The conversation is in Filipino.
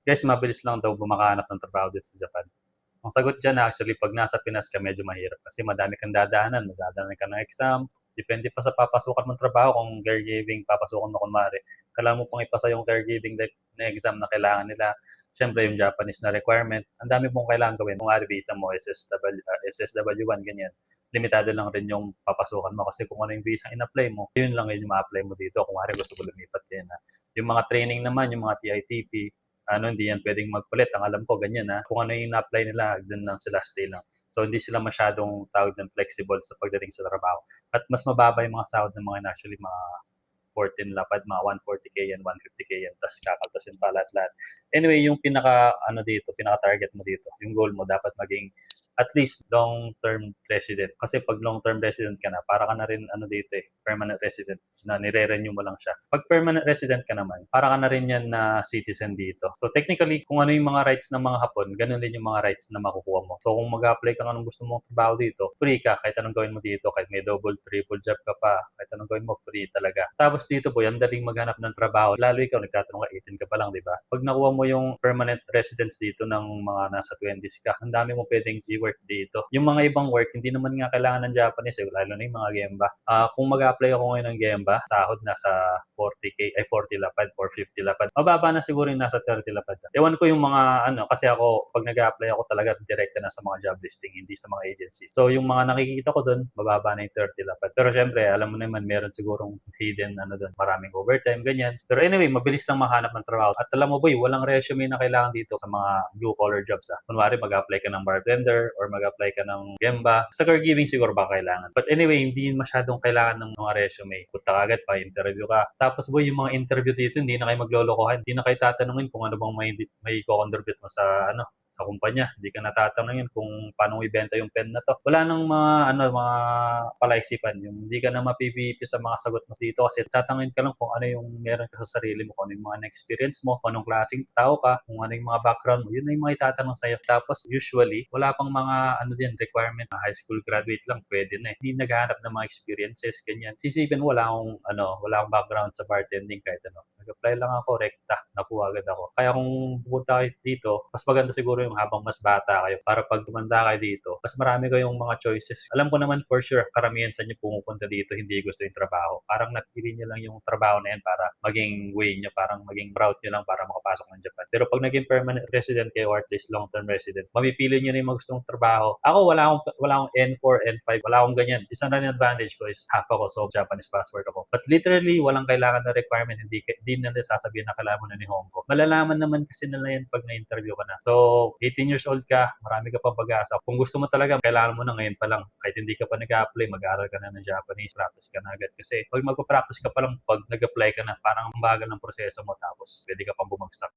Guys, mabilis lang daw makahanap ng trabaho dito sa Japan. Ang sagot diyan actually 'pag nasa Pinas ka medyo mahirap kasi madami kang dadaanan, magdadaanan ka ng exam, depende pa sa papasukan mong trabaho kung caregiving papasukan mo kunwari, kailangan mo pang ipasa yung caregiving na exam na kailangan nila. Siyempre yung Japanese na requirement, ang dami mong kailangan gawin. Kunwari visa mo SSW1 ganyan, limitado lang rin yung papasukan mo kasi kung ano yung visa in-apply mo, yun lang yun yung ma-apply mo dito. Kunwari gusto ko lumipat din na. Yung mga training naman, yung mga TITP, hindi yan pwedeng magpalit. Ang alam ko, ganyan kung ano yung na-apply nila, dun lang sila, stay lang. So, hindi sila masyadong tawag ng flexible sa pagdating sa trabaho. At mas mababa yung mga sahod ng mga actually mga 14 lapad, mga 140k yan, 150k yan, tapos kakaltasin pa lahat-lahat. Anyway, yung pinaka-target mo dito, yung goal mo, dapat maging at least long-term resident. Kasi pag long-term resident ka na, para ka na rin dito permanent resident na nire-renew mo lang siya. Pag permanent resident ka naman, para ka na rin yan na citizen dito. So technically, kung ano yung mga rights ng mga Hapon, ganun din yung mga rights na makukuha mo. So kung mag-apply ka ng gusto mong trabaho dito, free ka kahit anong gawin mo dito, kahit may double, triple job ka pa, kahit anong gawin mo, free talaga. Tapos dito po, ang daling maghanap ng trabaho. Lalo ikaw, nagtatanong ka, 18 ka pa lang, di ba? Pag nakuha mo yung permanent residence dito ng mga nasa 20s ka, ang dami mo pwedeng i-work dito. Yung mga ibang work, hindi naman nga kailangan ng Japanese, lalo na yung mga Gemba. Kung mag-apply ako ngayon ng Gemba, sahod nasa 40k, ay 40 lapad, 450 lapad. Mababa na siguro yung nasa 30 lapad. Ewan ko yung mga kasi ako, pag nag-apply ako talaga direkta na sa mga job listing, hindi sa mga agencies. So yung mga nakikita ko doon, mababa na yung 30 lapad. Pero syempre, alam mo naman, meron sigurong hidden doon, maraming overtime, ganyan. Pero anyway, mabilis lang makahanap ng trabaho. At alam mo boy, walang resume na kailangan dito sa mga blue collar jobs. Kunwari, mag-apply ka ng bartender or mag-apply ka ng gemba. Sa caregiving siguro ba kailangan. But anyway, hindi masyadong kailangan ng mga resume. Punta ka agad pa, interview ka. Tapos boy, yung mga interview dito, hindi na kayo maglolokohan. Hindi na kayo tatanungin kung ano bang may co-contribute mo sa kumpanya. Hindi ka natatanungin kung paano ibenta yung pen na to. Wala nang mga palaisipan. Yung hindi ka na mapipipi sa mga sagot mo dito kasi tatanungin ka lang kung ano yung meron ka sa sarili mo, kung ano yung mga na-experience mo, kung anong klaseng tao ka, kung ano yung mga background mo. Yun na yung mga itatanong sa'yo. Tapos usually, wala pang mga requirement na high school graduate lang, pwede na Hindi naghahanap ng mga experiences, ganyan. Isipin, wala akong background sa bartending kahit ano. Nag-apply lang ako, rekta, nakuha agad ako. Kaya kung pupunta kayo dito, mas maganda siguro yung habang mas bata kayo para pag tumanda kayo dito, mas marami kayong mga choices. Alam ko naman for sure, karamihan sa inyo pumupunta dito, hindi gusto yung trabaho. Parang napili nyo lang yung trabaho na yan para maging way nyo, parang maging route nyo lang para makapasok ng Japan. Pero pag naging permanent resident kayo or at least long-term resident, mamipili nyo na yung magustong trabaho. Ako, wala akong N4, N5, wala akong ganyan. Isang na advantage ko is half ako, so Japanese passport ako. But literally, walang kailangan na requirement, hindi na sasabihin na kailangan mo na ni Hong Kong. Malalaman naman kasi nila yan pag na-interview ka na. So, 18 years old ka, marami ka pa pag-asa. Kung gusto mo talaga, kailangan mo na ngayon pa lang. Kahit hindi ka pa nag-apply, mag-aaral ka na ng Japanese, practice ka na agad. Kasi pag mag-practice ka pa lang, pag nag-apply ka na, parang ang bagal ng proseso mo tapos pwede ka pang bumagsak.